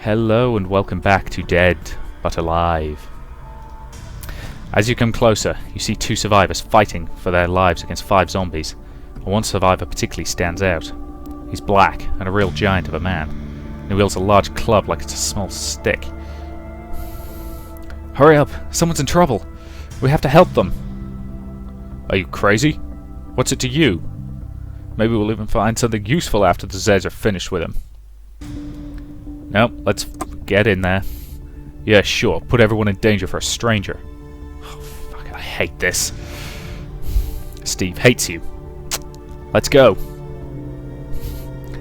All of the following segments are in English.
Hello and welcome back to Dead but Alive. As you come closer, you see two survivors fighting for their lives against 5 zombies, and one survivor particularly stands out. He's black and a real giant of a man, and he wields a large club like it's a small stick. Hurry up! Someone's in trouble! We have to help them! Are you crazy? What's it to you? Maybe we'll even find something useful after the Zeds are finished with him. Nope, let's get in there. Yeah, sure, put everyone in danger for a stranger. Oh, fuck, I hate this. Steve hates you. Let's go.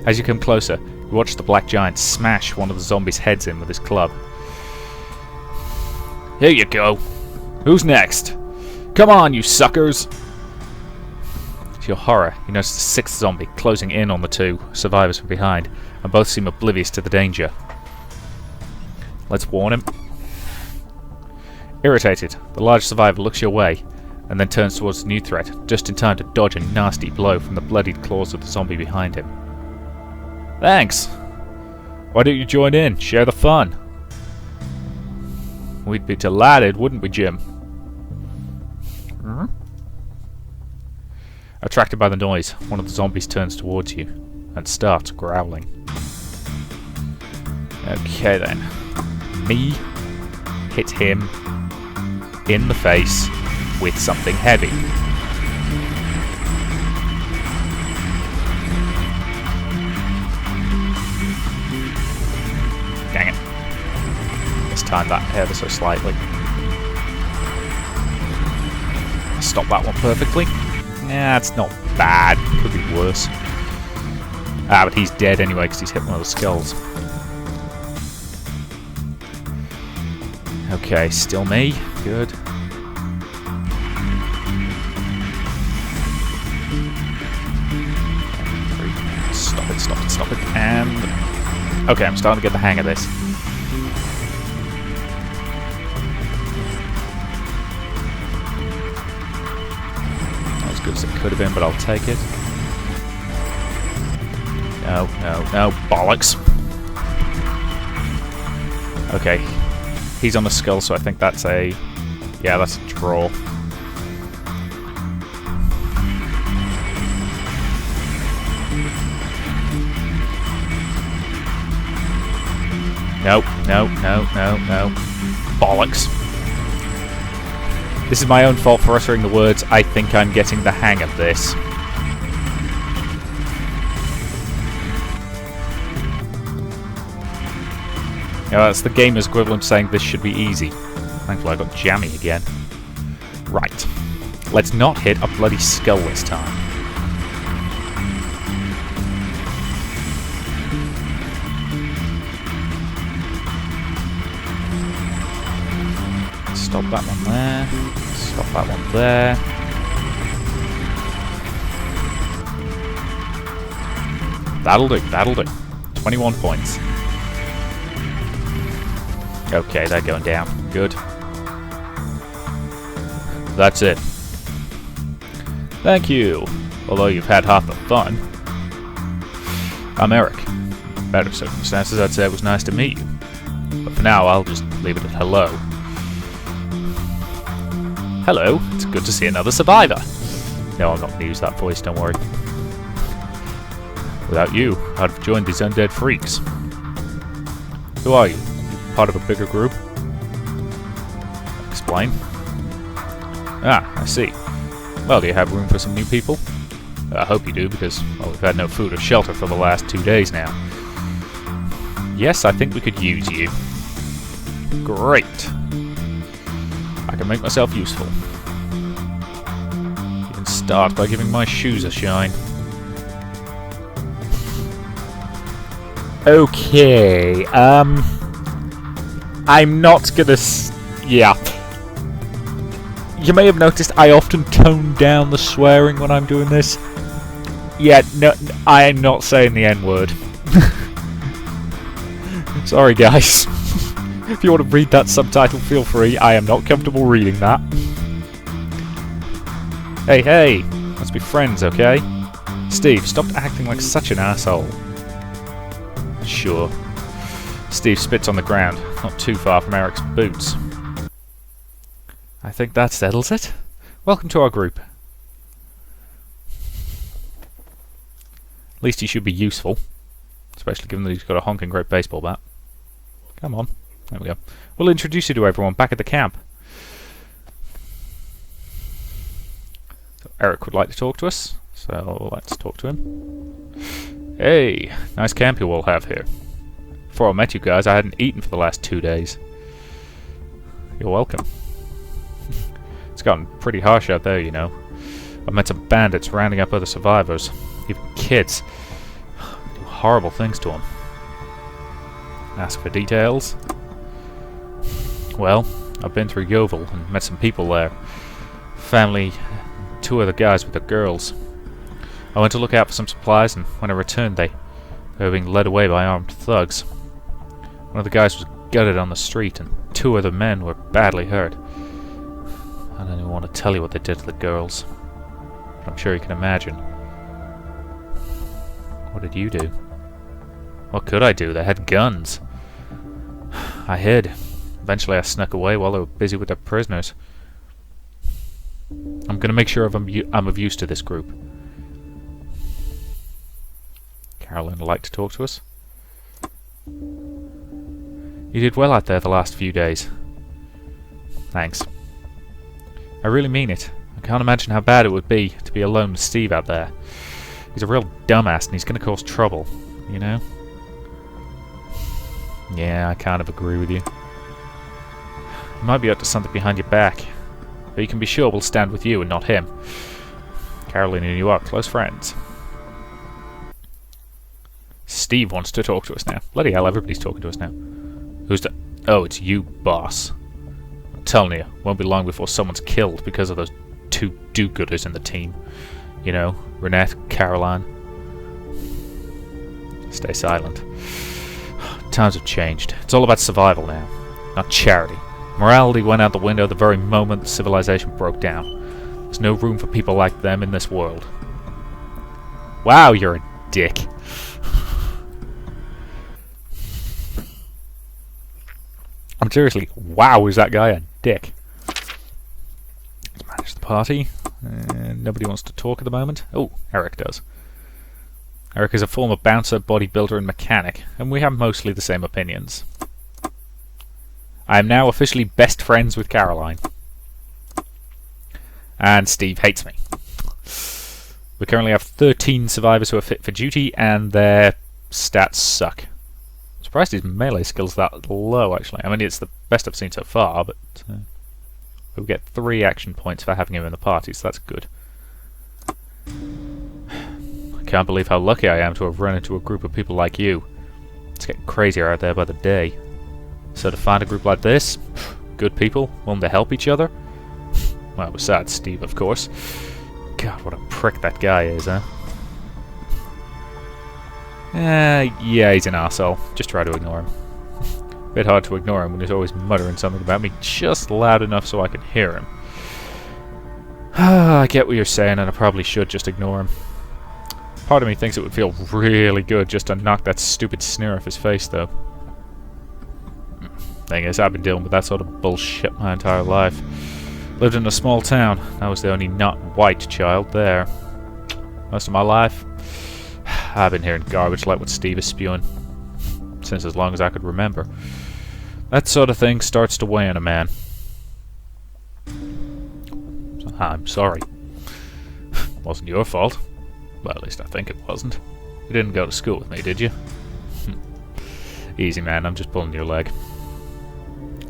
As you come closer, you watch the black giant smash one of the zombies' heads in with his club. Here you go. Who's next? Come on, you suckers! To your horror, you notice the 6th zombie closing in on the 2 survivors from behind, and both seem oblivious to the danger. Let's warn him. Irritated, the large survivor looks your way, and then turns towards the new threat, just in time to dodge a nasty blow from the bloodied claws of the zombie behind him. Thanks! Why don't you join in? Share the fun! We'd be delighted, wouldn't we, Jim? Attracted by the noise, one of the zombies turns towards you and starts growling. Okay then. Me hit him in the face with something heavy. Dang it. Mistimed that ever so slightly. Stop that one perfectly. Yeah, it's not bad. Could be worse. Ah, but he's dead anyway because he's hit one of the skulls. Okay, still me. Good. Stop it, stop it, stop it. And... okay, I'm starting to get the hang of this. Good as it could have been, but I'll take it. No, no, no, bollocks. Okay, he's on the skull, so I think that's a... yeah, that's a draw. No, no, no, no, no. Bollocks. This is my own fault for uttering the words, I think I'm getting the hang of this. Yeah, that's the gamer's equivalent saying this should be easy. Thankfully I got jammy again. Right. Let's not hit a bloody skull this time. Stop that one there. Stop that one there. That'll do, that'll do. 21 points. Okay, they're going down. Good. That's it. Thank you. Although you've had half the fun. I'm Eric. Better circumstances, I'd say it was nice to meet you. But for now, I'll just leave it at hello. Hello, it's good to see another survivor. No, I'm not going to use that voice, don't worry. Without you, I'd have joined these undead freaks. Who are you? Part of a bigger group? Explain. Ah, I see. Well, do you have room for some new people? I hope you do, because, well, we've had no food or shelter for the last 2 days now. Yes, I think we could use you. Great. I can make myself useful. You can start by giving my shoes a shine. Okay, I'm not gonna yeah. You may have noticed I often tone down the swearing when I'm doing this. Yeah, no, I am not saying the N-word. Sorry, guys. If you want to read that subtitle, feel free. I am not comfortable reading that. Hey, hey! Let's be friends, okay? Steve, stop acting like such an asshole. Sure. Steve spits on the ground, not too far from Eric's boots. I think that settles it. Welcome to our group. At least he should be useful, especially given that he's got a honking great baseball bat. Come on. There we go. We'll introduce you to everyone back at the camp. So Eric would like to talk to us, so let's talk to him. Hey, nice camp you all have here. Before I met you guys, I hadn't eaten for the last 2 days. You're welcome. It's gotten pretty harsh out there, you know. I've met some bandits rounding up other survivors, even kids. Do horrible things to them. Ask for details? Well, I've been through Yeovil and met some people there. Family, 2 other guys with their girls. I went to look out for some supplies, and when I returned they were being led away by armed thugs. One of the guys was gutted on the street, and 2 other men were badly hurt. I don't even want to tell you what they did to the girls, but I'm sure you can imagine. What did you do? What could I do? They had guns. I hid. Eventually I snuck away while they were busy with their prisoners. I'm going to make sure I'm of use to this group. Caroline would like to talk to us. You did well out there the last few days. Thanks. I really mean it. I can't imagine how bad it would be to be alone with Steve out there. He's a real dumbass and he's going to cause trouble, you know? Yeah, I kind of agree with you. He might be up to something behind your back, but you can be sure we'll stand with you and not him. Caroline and you are close friends. Steve wants to talk to us now. Bloody hell, everybody's talking to us now. Who's that? Oh, it's you, boss. I'm telling you, won't be long before someone's killed because of those 2 do-gooders in the team. You know, Renette, Caroline. Stay silent. Times have changed. It's all about survival now, not charity. Morality went out the window the very moment the civilization broke down. There's no room for people like them in this world. Wow, you're a dick. I'm seriously, wow, is that guy a dick? Let's manage the party. Nobody wants to talk at the moment. Oh, Eric does. Eric is a former bouncer, bodybuilder and mechanic, and we have mostly the same opinions. I am now officially best friends with Caroline. And Steve hates me. We currently have 13 survivors who are fit for duty, and their stats suck. I'm surprised his melee skill's that low, actually. I mean, it's the best I've seen so far, but we'll get 3 action points for having him in the party, so that's good. I can't believe how lucky I am to have run into a group of people like you. It's getting crazier out there by the day. So to find a group like this, good people, willing to help each other. Well, besides Steve, of course. God, what a prick that guy is, huh? Yeah, he's an arsehole. Just try to ignore him. Bit hard to ignore him when he's always muttering something about me just loud enough so I can hear him. I get what you're saying, and I probably should just ignore him. Part of me thinks it would feel really good just to knock that stupid sneer off his face, though. Thing is, I've been dealing with that sort of bullshit my entire life. Lived in a small town. I was the only not white child there. Most of my life, I've been hearing garbage like what Steve is spewing. Since as long as I could remember. That sort of thing starts to weigh on a man. I'm sorry. Wasn't your fault. Well, at least I think it wasn't. You didn't go to school with me, did you? Easy, man. I'm just pulling your leg.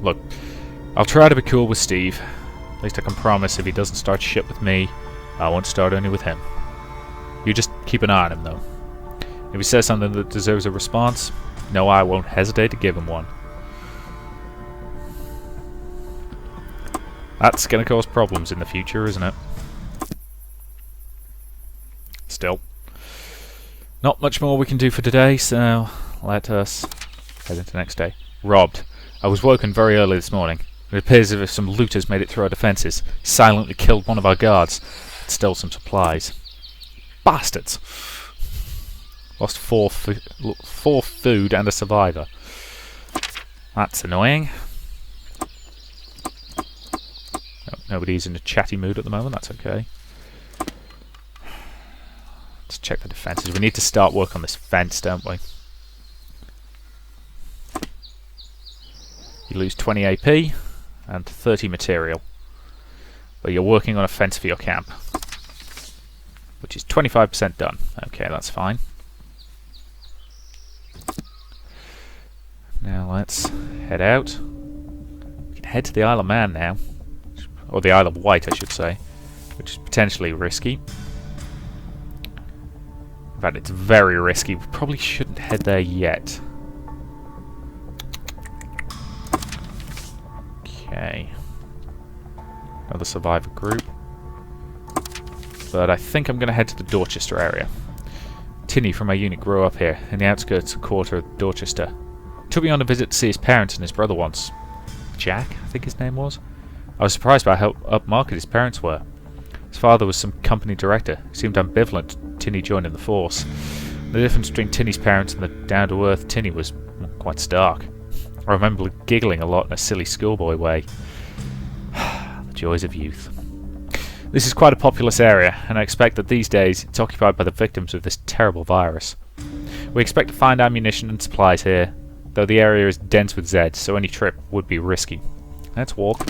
Look, I'll try to be cool with Steve. At least I can promise if he doesn't start shit with me, I won't start any with him. You just keep an eye on him, though. If he says something that deserves a response, no, I won't hesitate to give him one. That's gonna cause problems in the future, isn't it? Still. Not much more we can do for today, so let us head into the next day. Robbed. I was woken very early this morning. It appears as if some looters made it through our defences, silently killed one of our guards, and stole some supplies. Bastards! Lost four food and a survivor. That's annoying. Nobody's in a chatty mood at the moment, that's okay. Let's check the defences. We need to start work on this fence, don't we? You lose 20 AP and 30 material. But you're working on a fence for your camp, which is 25% done. Okay, that's fine. Now let's head out. We can head to the Isle of Man now. Or the Isle of Wight, I should say. Which is potentially risky. In fact, it's very risky. We probably shouldn't head there yet. Okay. Another survivor group. But I think I'm going to head to the Dorchester area. Tinny from my unit grew up here, in the outskirts quarter of Dorchester. Took me on a visit to see his parents and his brother once. Jack, I think his name was. I was surprised by how upmarket his parents were. His father was some company director. He seemed ambivalent to Tinny joining the force. The difference between Tinny's parents and the down-to-earth Tinny was quite stark. I remember giggling a lot in a silly schoolboy way. The joys of youth. This is quite a populous area, and I expect that these days it's occupied by the victims of this terrible virus. We expect to find ammunition and supplies here, though the area is dense with Zeds, so any trip would be risky. Let's walk.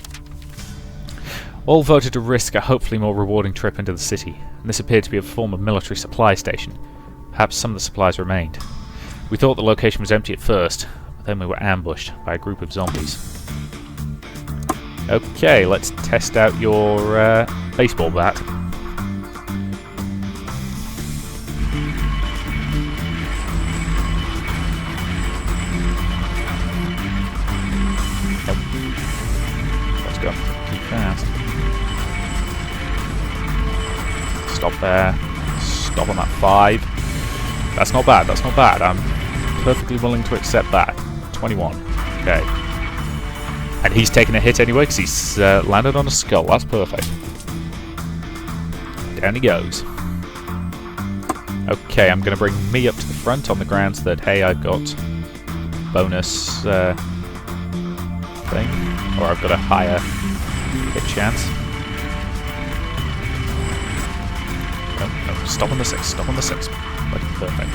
All voted to risk a hopefully more rewarding trip into the city, and this appeared to be a form of military supply station. Perhaps some of the supplies remained. We thought the location was empty at first, but then we were ambushed by a group of zombies. Okay, let's test out your baseball bat. Let's go. Keep fast. Stop there. Stop on that 5. That's not bad, that's not bad. I'm perfectly willing to accept that. 21. Okay. And he's taken a hit anyway because he's landed on a skull. That's perfect. Down he goes. Okay, I'm going to bring me up to the front on the grounds that, hey, I've got bonus thing. Or I've got a higher hit chance. No, stop on the 6. Stop on the 6. Perfect.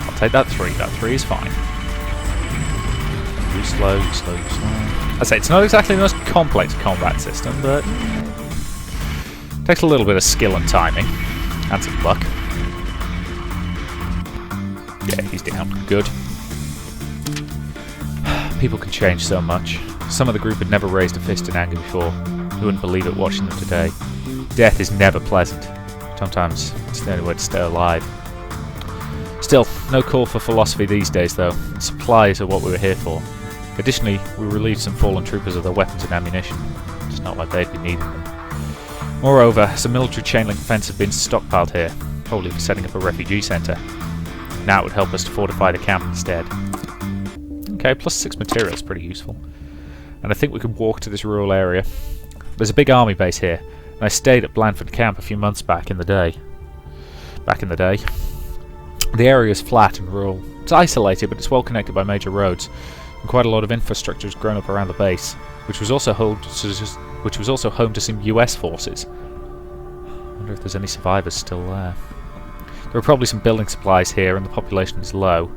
I'll take that 3. That 3 is fine. Slow. I say it's not exactly the most complex combat system, but takes a little bit of skill and timing, and some luck. Yeah, he's down. Good. People can change so much. Some of the group had never raised a fist in anger before. You wouldn't believe it watching them today. Death is never pleasant. Sometimes it's the only way to stay alive. Still, no call for philosophy these days, though. Supplies are what we were here for. Additionally, we relieved some fallen troopers of their weapons and ammunition. It's not like they'd be needing them. Moreover, some military chain-link fence had been stockpiled here, probably for setting up a refugee centre. Now it would help us to fortify the camp instead. Okay, plus 6 material is pretty useful. And I think we could walk to this rural area. There's a big army base here, and I stayed at Blandford Camp a few months back in the day. The area is flat and rural. It's isolated, but it's well connected by major roads. And quite a lot of infrastructure has grown up around the base, which was also home to some US forces. I wonder if there's any survivors still there. There are probably some building supplies here, and the population is low.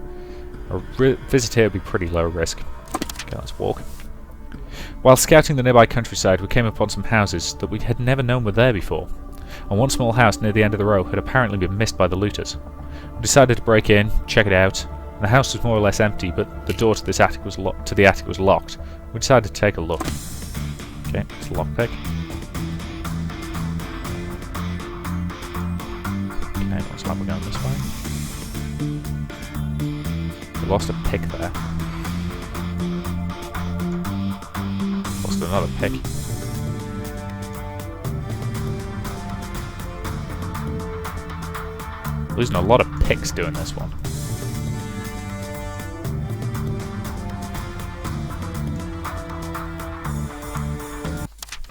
A visit here would be pretty low risk. Okay, let's walk. While scouting the nearby countryside, we came upon some houses that we had never known were there before. And one small house near the end of the row had apparently been missed by the looters. We decided to break in, check it out. The house was more or less empty, but the door to the attic was locked. We decided to take a look. Okay, it's a lockpick. Okay, looks like we're going this way. We lost a pick there. Lost another pick. Losing a lot of picks doing this one.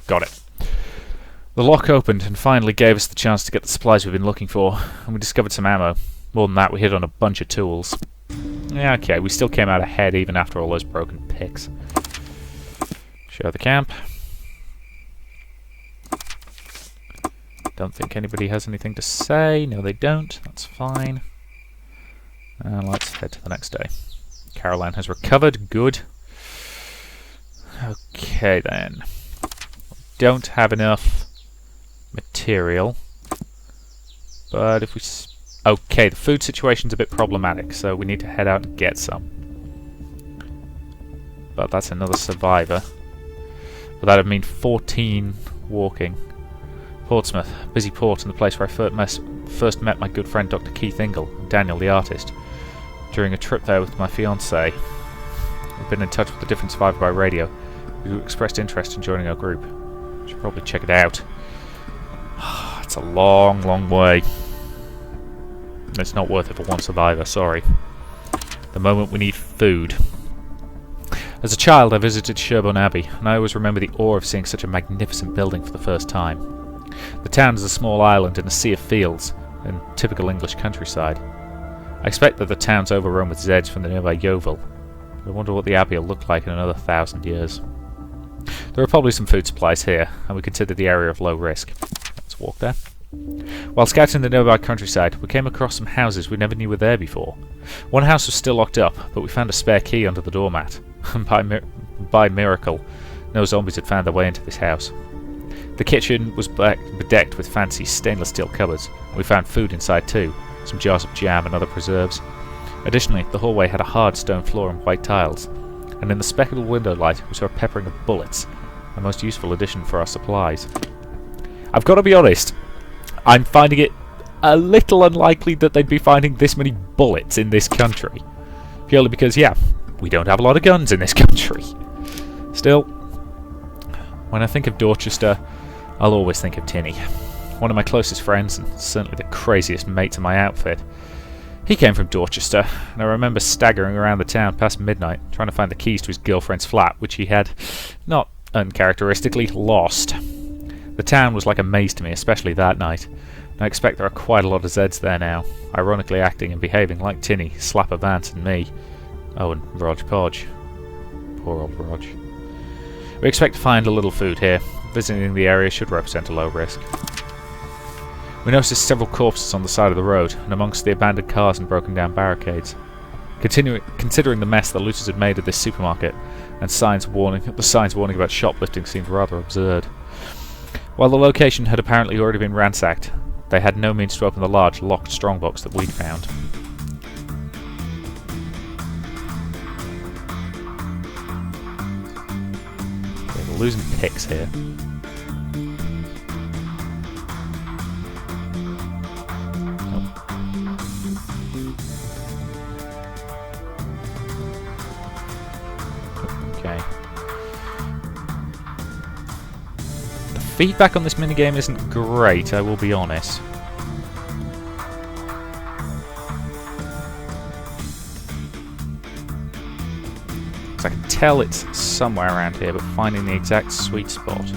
Got it. The lock opened and finally gave us the chance to get the supplies we've been looking for, and we discovered some ammo. More than that, we hit on a bunch of tools. Yeah, okay, we still came out ahead even after all those broken picks. Show the camp. Don't think anybody has anything to say. No, they don't. That's fine. And let's head to the next day. Caroline has recovered. Good. Okay, then. Don't have enough material. But if we... Okay, the food situation's a bit problematic, so we need to head out and get some. But that's another survivor. But that'd mean 14 walking. Portsmouth, busy port and the place where I first met my good friend Dr. Keith Ingle, and Daniel the artist, during a trip there with my fiancée. We've been in touch with a different survivor by radio, who expressed interest in joining our group. Should probably check it out. It's a long, long way. It's not worth it for one survivor, sorry. At the moment we need food. As a child I visited Sherborne Abbey, and I always remember the awe of seeing such a magnificent building for the first time. The town is a small island in a sea of fields, in typical English countryside. I expect that the town's overrun with Zeds from the nearby Yeovil. I wonder what the Abbey will look like in another 1,000 years. There are probably some food supplies here, and we consider the area of low risk. Let's walk there. While scouting the nearby countryside, we came across some houses we never knew were there before. One house was still locked up, but we found a spare key under the doormat. And by miracle, no zombies had found their way into this house. The kitchen was bedecked with fancy stainless steel cupboards. We found food inside too, some jars of jam and other preserves. Additionally, the hallway had a hard stone floor and white tiles, and in the speckled window light we saw a peppering of bullets, a most useful addition for our supplies. I've got to be honest, I'm finding it a little unlikely that they'd be finding this many bullets in this country. Purely because, yeah, we don't have a lot of guns in this country. Still, when I think of Dorchester, I'll always think of Tinny. One of my closest friends, and certainly the craziest mate in my outfit. He came from Dorchester, and I remember staggering around the town past midnight, trying to find the keys to his girlfriend's flat, which he had, not uncharacteristically, lost. The town was like a maze to me, especially that night, and I expect there are quite a lot of Zeds there now, ironically acting and behaving like Tinny, Slapper Vance and me. Oh, and Rog Podge. Poor old Rog. We expect to find a little food here. Visiting the area should represent a low risk. We noticed several corpses on the side of the road, and amongst the abandoned cars and broken down barricades. Considering the mess the looters had made of this supermarket, and the signs warning about shoplifting seemed rather absurd. While the location had apparently already been ransacked, they had no means to open the large, locked strongbox that we'd found. Okay, we're losing picks here. Okay. The feedback on this minigame isn't great, I will be honest. I can tell it's somewhere around here, but finding the exact sweet spot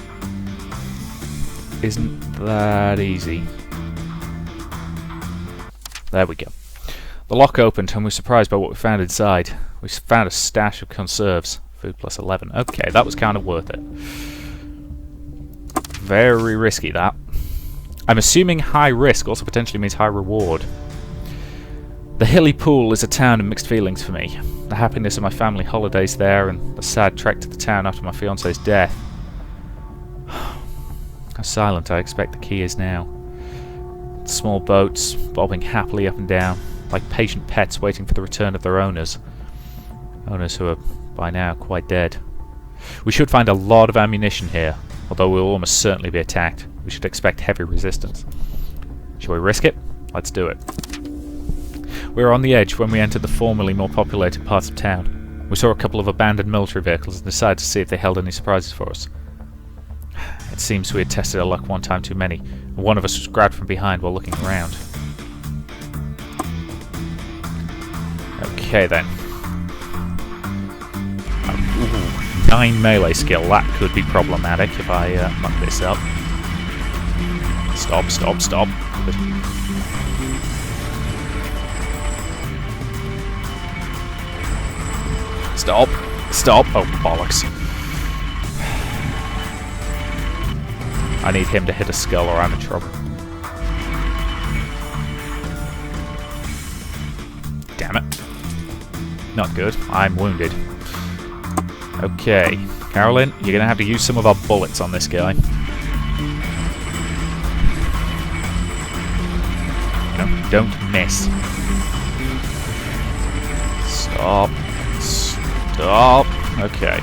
isn't that easy. There we go. The lock opened, and we were surprised by what we found inside. We found a stash of conserves. Food plus 11. Okay, that was kind of worth it. Very risky, that. I'm assuming high risk also potentially means high reward. The Hilly Pool is a town of mixed feelings for me. The happiness of my family holidays there, and the sad trek to the town after my fiance's death. How silent I expect the key is now. Small boats, bobbing happily up and down, like patient pets waiting for the return of their owners. Owners who are, by now, quite dead. We should find a lot of ammunition here, although we'll almost certainly be attacked. We should expect heavy resistance. Shall we risk it? Let's do it. We were on the edge when we entered the formerly more populated parts of town. We saw a couple of abandoned military vehicles and decided to see if they held any surprises for us. It seems we had tested our luck one time too many, and one of us was grabbed from behind while looking around. Okay then. 9 melee skill, that could be problematic if I muck this up. Stop, stop, stop. Good. Stop! Oh, bollocks. I need him to hit a skull or I'm in trouble. Damn it. Not good. I'm wounded. Okay. Carolyn, you're going to have to use some of our bullets on this guy. No, don't miss. Stop. Stop. Okay.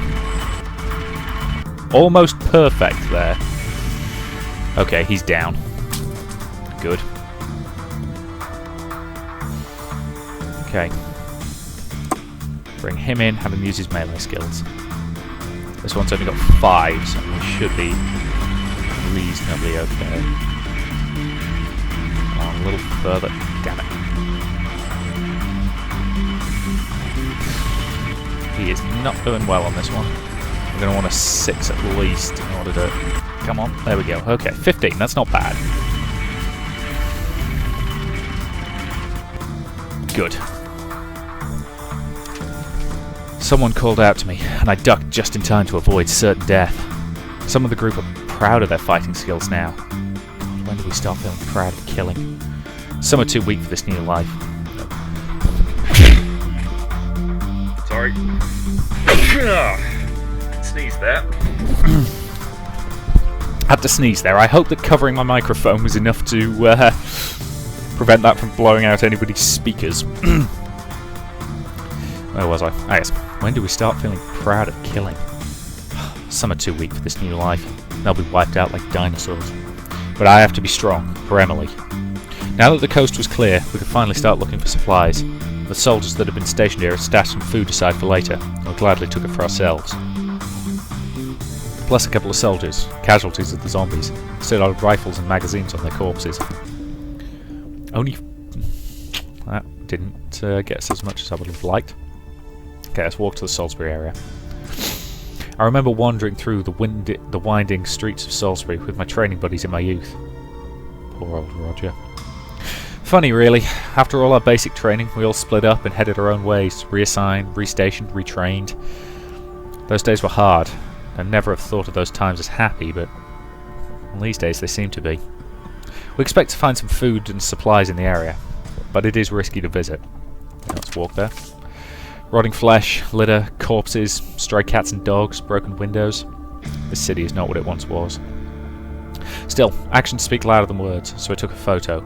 Almost perfect there. Okay, he's down. Good. Okay. Bring him in, have him use his melee skills. This one's only got 5, so we should be reasonably okay. Oh, a little further. Damn it. He is not doing well on this one. We're going to want a 6 at least in order to... Come on, there we go. Okay, 15, that's not bad. Good. Someone called out to me, and I ducked just in time to avoid certain death. Some of the group are proud of their fighting skills now. God, when do we start feeling proud of killing? Some are too weak for this new life. Sorry. Sneeze there. Had to sneeze there. I hope that covering my microphone was enough to prevent that from blowing out anybody's speakers. Where was I? Ah, yes. When do we start feeling proud of killing? Some are too weak for this new life. They'll be wiped out like dinosaurs. But I have to be strong, for Emily. Now that the coast was clear, we could finally start looking for supplies. The soldiers that had been stationed here had stashed some food aside for later, and we gladly took it for ourselves. Plus a couple of soldiers, casualties of the zombies, still had rifles and magazines on their corpses. Only... that didn't get us as much as I would have liked. Okay, let's walk to the Salisbury area. I remember wandering through the winding streets of Salisbury with my training buddies in my youth. Poor old Roger. Funny, really. After all our basic training, we all split up and headed our own ways, reassigned, restationed, retrained. Those days were hard. I'd never have thought of those times as happy, but well, these days they seem to be. We expect to find some food and supplies in the area, but it is risky to visit. Let's walk there. Rotting flesh, litter, corpses, stray cats and dogs, broken windows. This city is not what it once was. Still, actions speak louder than words, so I took a photo.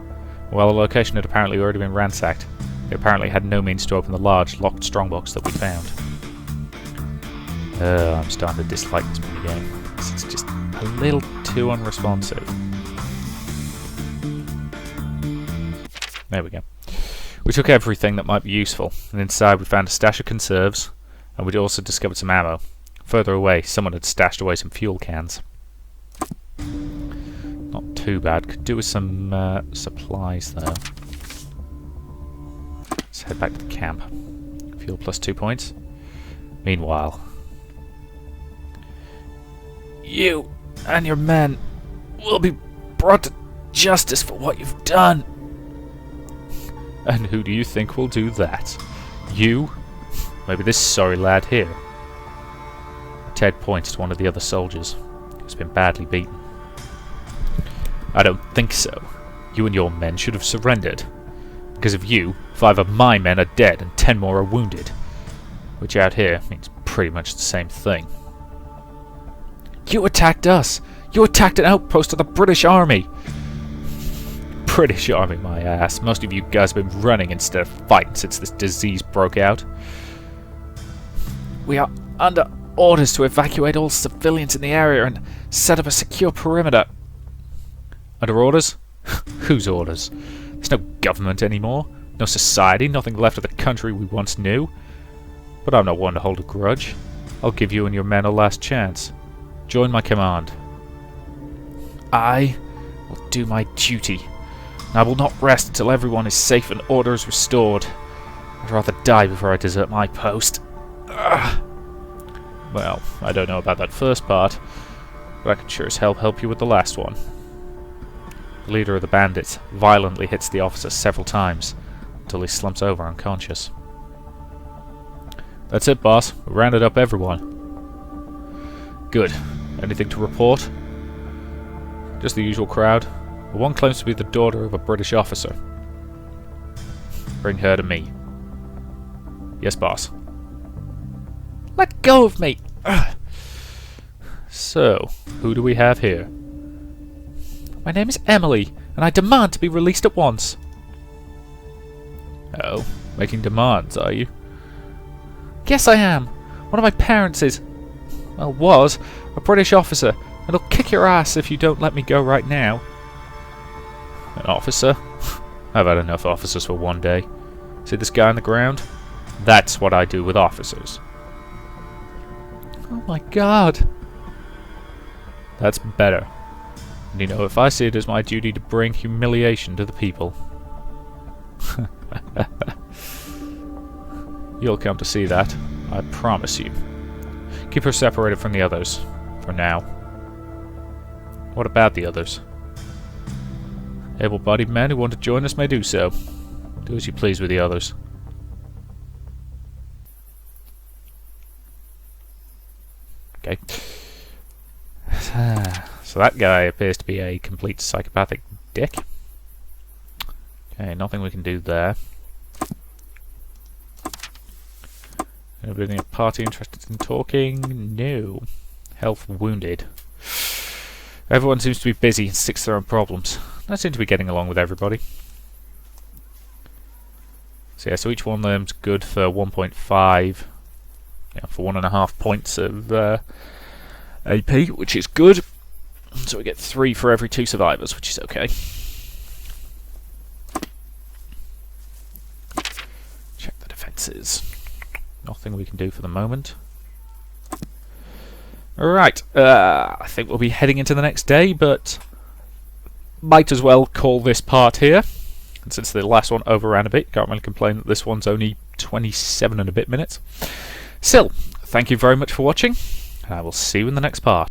While the location had apparently already been ransacked, they apparently had no means to open the large, locked strongbox that we found. I'm starting to dislike this minigame. It's just a little too unresponsive. There we go. We took everything that might be useful, and inside we found a stash of conserves, and we'd also discovered some ammo. Further away, someone had stashed away some fuel cans. Not too bad. Could do with some supplies, though. Let's head back to the camp. Fuel plus 2 points. Meanwhile... You and your men will be brought to justice for what you've done. And who do you think will do that? You? Maybe this sorry lad here. Ted points to one of the other soldiers, who's been badly beaten. I don't think so. You and your men should have surrendered. Because of you, 5 of my men are dead and 10 more are wounded. Which out here means pretty much the same thing. You attacked us! You attacked an outpost of the British Army! British Army, my ass. Most of you guys have been running instead of fighting since this disease broke out. We are under orders to evacuate all civilians in the area and set up a secure perimeter. Under orders? Whose orders? There's no government anymore. No society, nothing left of the country we once knew. But I'm not one to hold a grudge. I'll give you and your men a last chance. Join my command. I will do my duty. And I will not rest until everyone is safe and order is restored. I'd rather die before I desert my post. Ugh. Well, I don't know about that first part, but I can sure as hell help you with the last one. The leader of the bandits violently hits the officer several times until he slumps over unconscious. That's it, boss. We rounded up everyone. Good. Anything to report? Just the usual crowd. One claims to be the daughter of a British officer. Bring her to me. Yes, boss. Let go of me! Ugh. So, who do we have here? My name is Emily, and I demand to be released at once. Oh, making demands, are you? Yes, I am. One of my parents is, well, was, a British officer, and he'll kick your ass if you don't let me go right now. An officer? I've had enough officers for one day. See this guy on the ground? That's what I do with officers. Oh my god. That's better. And you know, if I see it as my duty to bring humiliation to the people, you'll come to see that, I promise you. Keep her separated from the others, for now. What about the others? Able-bodied men who want to join us may do so. Do as you please with the others. Okay. So that guy appears to be a complete psychopathic dick. Okay, nothing we can do there. Anybody in a party interested in talking? No. Health wounded. Everyone seems to be busy and sticks to their own problems. I seem to be getting along with everybody. So yeah, so each one of them's good for 1.5. Yeah, for 1.5 points of AP, which is good. So we get 3 for every 2 survivors, which is okay. Check the defences. Nothing we can do for the moment. Alright, I think we'll be heading into the next day, but might as well call this part here. And since the last one overran a bit, can't really complain that this one's only 27 and a bit minutes. Still, thank you very much for watching, and I will see you in the next part.